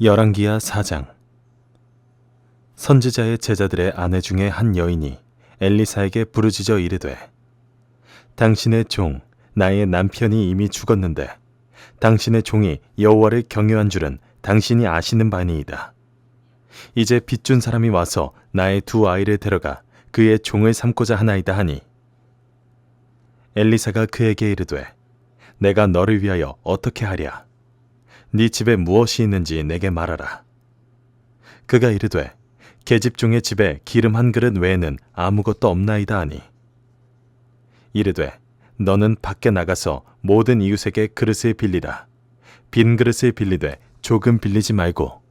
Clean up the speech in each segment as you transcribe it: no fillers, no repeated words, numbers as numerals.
열왕기하 4장. 선지자의 제자들의 아내 중에 한 여인이 엘리사에게 부르짖어 이르되, 당신의 종 나의 남편이 이미 죽었는데 당신의 종이 여호와를 경유한 줄은 당신이 아시는 바니이다. 이제 빚준 사람이 와서 나의 두 아이를 데려가 그의 종을 삼고자 하나이다 하니, 엘리사가 그에게 이르되, 내가 너를 위하여 어떻게 하랴? 네 집에 무엇이 있는지 내게 말하라. 그가 이르되, 계집종의 집에 기름 한 그릇 외에는 아무것도 없나이다 하니, 이르되, 너는 밖에 나가서 모든 이웃에게 그릇을 빌리라. 빈 그릇을 빌리되 조금 빌리지 말고,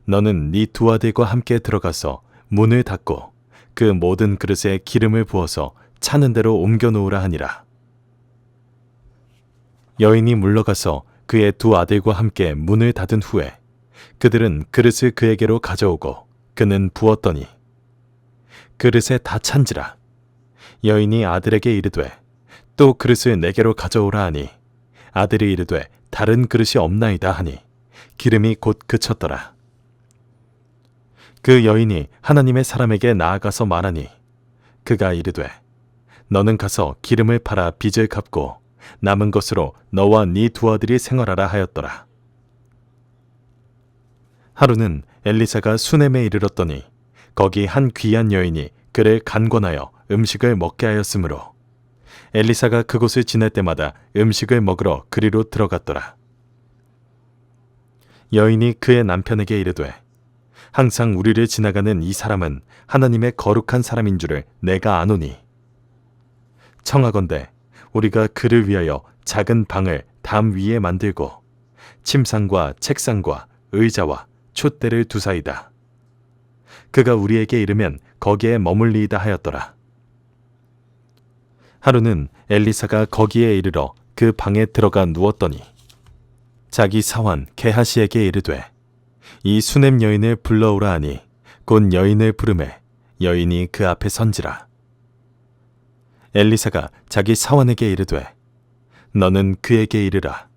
너는 네 두 아들과 함께 들어가서 문을 닫고 그 모든 그릇에 기름을 부어서 차는 대로 옮겨 놓으라 하니라. 여인이 물러가서 그의 두 아들과 함께 문을 닫은 후에 그들은 그릇을 그에게로 가져오고 그는 부었더니 그릇에 다 찬지라. 여인이 아들에게 이르되, 또 그릇을 내게로 가져오라 하니, 아들이 이르되, 다른 그릇이 없나이다 하니 기름이 곧 그쳤더라. 그 여인이 하나님의 사람에게 나아가서 말하니, 그가 이르되, 너는 가서 기름을 팔아 빚을 갚고 남은 것으로 너와 네 두 아들이 생활하라 하였더라. 하루는 엘리사가 수넴에 이르렀더니 거기 한 귀한 여인이 그를 간권하여 음식을 먹게 하였으므로 엘리사가 그곳을 지날 때마다 음식을 먹으러 그리로 들어갔더라. 여인이 그의 남편에게 이르되, 항상 우리를 지나가는 이 사람은 하나님의 거룩한 사람인 줄을 내가 아노니, 청하건대 우리가 그를 위하여 작은 방을 담 위에 만들고 침상과 책상과 의자와 촛대를 두사이다. 그가 우리에게 이르면 거기에 머물리이다 하였더라. 하루는 엘리사가 거기에 이르러 그 방에 들어가 누웠더니 자기 사환 게하시에게 이르되, 이 수넴 여인을 불러오라 하니 곧 여인을 부르매 여인이 그 앞에 선지라. 엘리사가 자기 사환에게 이르되, 너는 그에게 이르라.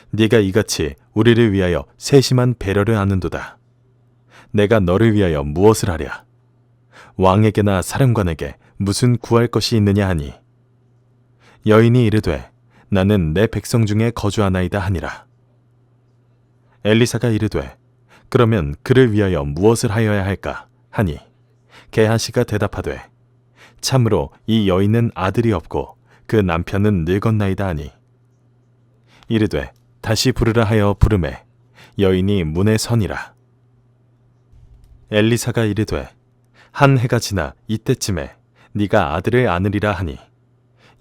네가 이같이 우리를 위하여 세심한 배려를 하는도다. 내가 너를 위하여 무엇을 하랴? 왕에게나 사령관에게 무슨 구할 것이 있느냐 하니, 여인이 이르되, 나는 내 백성 중에 거주하나이다 하니라. 엘리사가 이르되, 그러면 그를 위하여 무엇을 하여야 할까 하니, 게하시가 대답하되, 참으로 이 여인은 아들이 없고 그 남편은 늙었나이다 하니, 이르되 다시 부르라 하여 부르매 여인이 문에 서니라. 엘리사가 이르되, 한 해가 지나 이때쯤에 네가 아들을 안으리라 하니,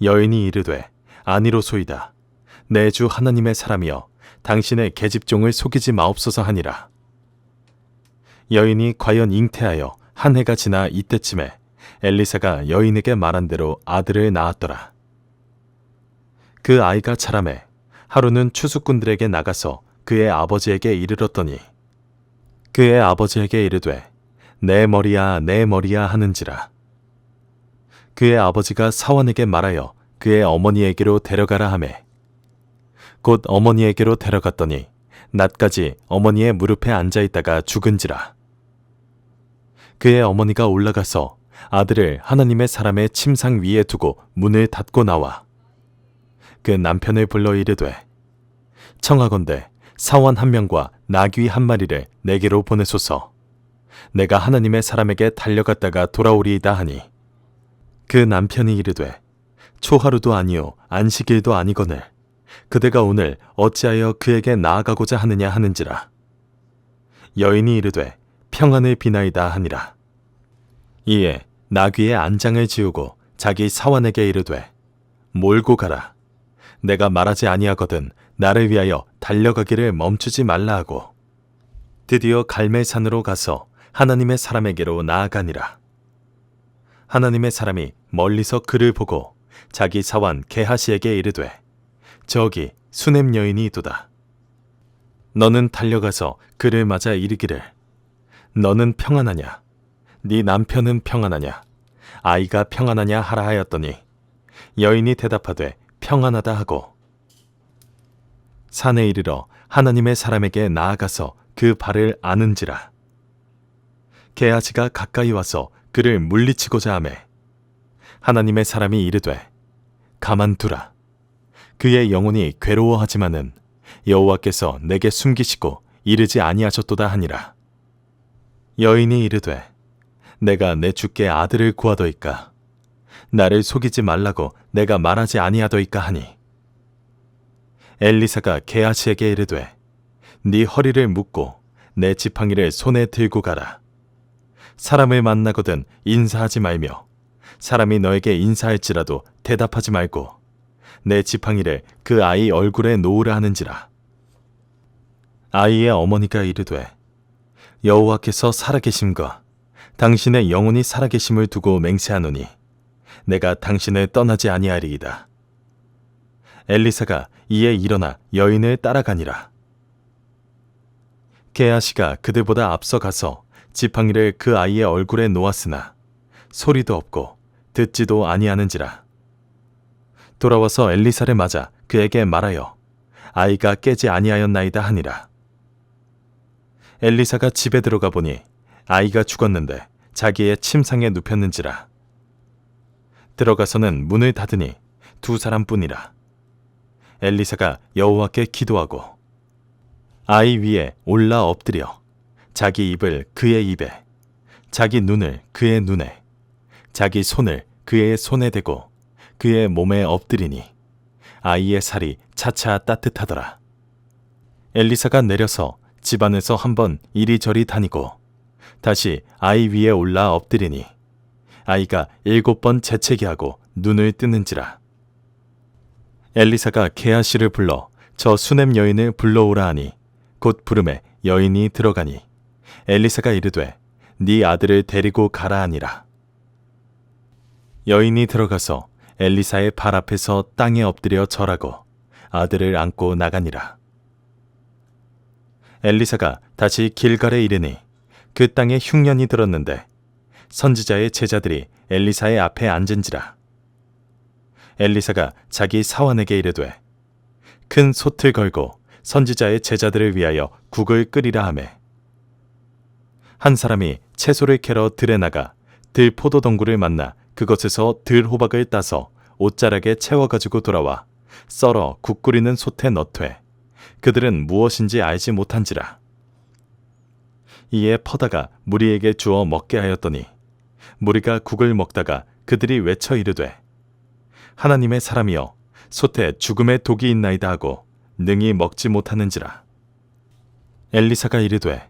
여인이 이르되, 아니로소이다. 내 주 하나님의 사람이여 당신의 계집종을 속이지 마옵소서 하니라. 여인이 과연 잉태하여 한 해가 지나 이때쯤에 엘리사가 여인에게 말한 대로 아들을 낳았더라. 그 아이가 자라매 하루는 추수꾼들에게 나가서 그의 아버지에게 이르렀더니 그의 아버지에게 이르되, 내 머리야 내 머리야 하는지라. 그의 아버지가 사환에게 말하여 그의 어머니에게로 데려가라 하매 곧 어머니에게로 데려갔더니 낮까지 어머니의 무릎에 앉아있다가 죽은지라. 그의 어머니가 올라가서 아들을 하나님의 사람의 침상 위에 두고 문을 닫고 나와 그 남편을 불러 이르되, 청하건대 사원 한 명과 나귀 한 마리를 내게로 보내소서. 내가 하나님의 사람에게 달려갔다가 돌아오리이다 하니, 그 남편이 이르되, 초하루도 아니요 안식일도 아니거늘 그대가 오늘 어찌하여 그에게 나아가고자 하느냐 하는지라. 여인이 이르되, 평안을 비나이다 하니라. 이에 나귀의 안장을 지우고 자기 사환에게 이르되, 몰고 가라. 내가 말하지 아니하거든 나를 위하여 달려가기를 멈추지 말라 하고 드디어 갈멜산으로 가서 하나님의 사람에게로 나아가니라. 하나님의 사람이 멀리서 그를 보고 자기 사환 게하시에게 이르되, 저기 수넴 여인이 이도다. 너는 달려가서 그를 맞아 이르기를, 너는 평안하냐? 네 남편은 평안하냐? 아이가 평안하냐 하라 하였더니 여인이 대답하되 평안하다 하고 산에 이르러 하나님의 사람에게 나아가서 그 발을 아는지라. 게하지가 가까이 와서 그를 물리치고자 하매 하나님의 사람이 이르되 가만두라. 그의 영혼이 괴로워하지만은 여호와께서 내게 숨기시고 이르지 아니하셨도다 하니라. 여인이 이르되 내가 내 주께 아들을 구하더이까. 나를 속이지 말라고 내가 말하지 아니하더이까 하니 엘리사가 게하시에게 이르되 네 허리를 묶고 내 지팡이를 손에 들고 가라. 사람을 만나거든 인사하지 말며 사람이 너에게 인사할지라도 대답하지 말고 내 지팡이를 그 아이 얼굴에 놓으라 하는지라. 아이의 어머니가 이르되 여호와께서 살아계심과 당신의 영혼이 살아계심을 두고 맹세하노니 내가 당신을 떠나지 아니하리이다. 엘리사가 이에 일어나 여인을 따라가니라. 게하시가 그들보다 앞서 가서 지팡이를 그 아이의 얼굴에 놓았으나 소리도 없고 듣지도 아니하는지라. 돌아와서 엘리사를 맞아 그에게 말하여 아이가 깨지 아니하였나이다 하니라. 엘리사가 집에 들어가 보니 아이가 죽었는데 자기의 침상에 눕혔는지라. 들어가서는 문을 닫으니 두 사람뿐이라. 엘리사가 여호와께 기도하고 아이 위에 올라 엎드려 자기 입을 그의 입에, 자기 눈을 그의 눈에, 자기 손을 그의 손에 대고 그의 몸에 엎드리니 아이의 살이 차차 따뜻하더라. 엘리사가 내려서 집 안에서 한번 이리저리 다니고 다시 아이 위에 올라 엎드리니 아이가 7번 재채기 하고 눈을 뜨는지라. 엘리사가 게하시를 불러 저 수넴 여인을 불러오라 하니 곧 부름에 여인이 들어가니 엘리사가 이르되 네 아들을 데리고 가라 하니라. 여인이 들어가서 엘리사의 발 앞에서 땅에 엎드려 절하고 아들을 안고 나가니라. 엘리사가 다시 길갈에 이르니 그 땅에 흉년이 들었는데 선지자의 제자들이 엘리사의 앞에 앉은지라. 엘리사가 자기 사환에게 이르되 큰 솥을 걸고 선지자의 제자들을 위하여 국을 끓이라 하매 한 사람이 채소를 캐러 들에 나가 들 포도덩굴을 만나 그것에서 들 호박을 따서 옷자락에 채워가지고 돌아와 썰어 국 끓이는 솥에 넣되 그들은 무엇인지 알지 못한지라. 이에 퍼다가 무리에게 주어 먹게 하였더니 무리가 국을 먹다가 그들이 외쳐 이르되 하나님의 사람이여 솥에 죽음의 독이 있나이다 하고 능히 먹지 못하는지라. 엘리사가 이르되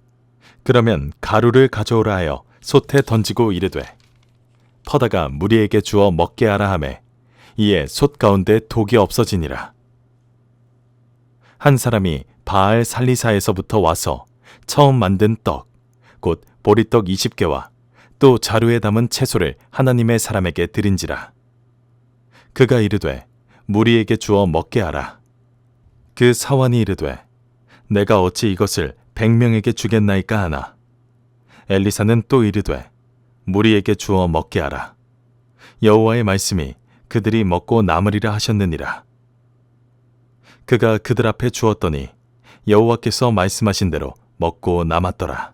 그러면 가루를 가져오라 하여 솥에 던지고 이르되 퍼다가 무리에게 주어 먹게 하라 하매 이에 솥 가운데 독이 없어지니라. 한 사람이 바알 살리사에서부터 와서 처음 만든 떡, 곧 보리떡 20개와 또 자루에 담은 채소를 하나님의 사람에게 드린지라. 그가 이르되 무리에게 주어 먹게 하라. 그 사환이 이르되 내가 어찌 이것을 100명에게 주겠나이까 하나. 엘리사는 또 이르되 무리에게 주어 먹게 하라. 여호와의 말씀이 그들이 먹고 남으리라 하셨느니라. 그가 그들 앞에 주었더니 여호와께서 말씀하신 대로 먹고 남았더라.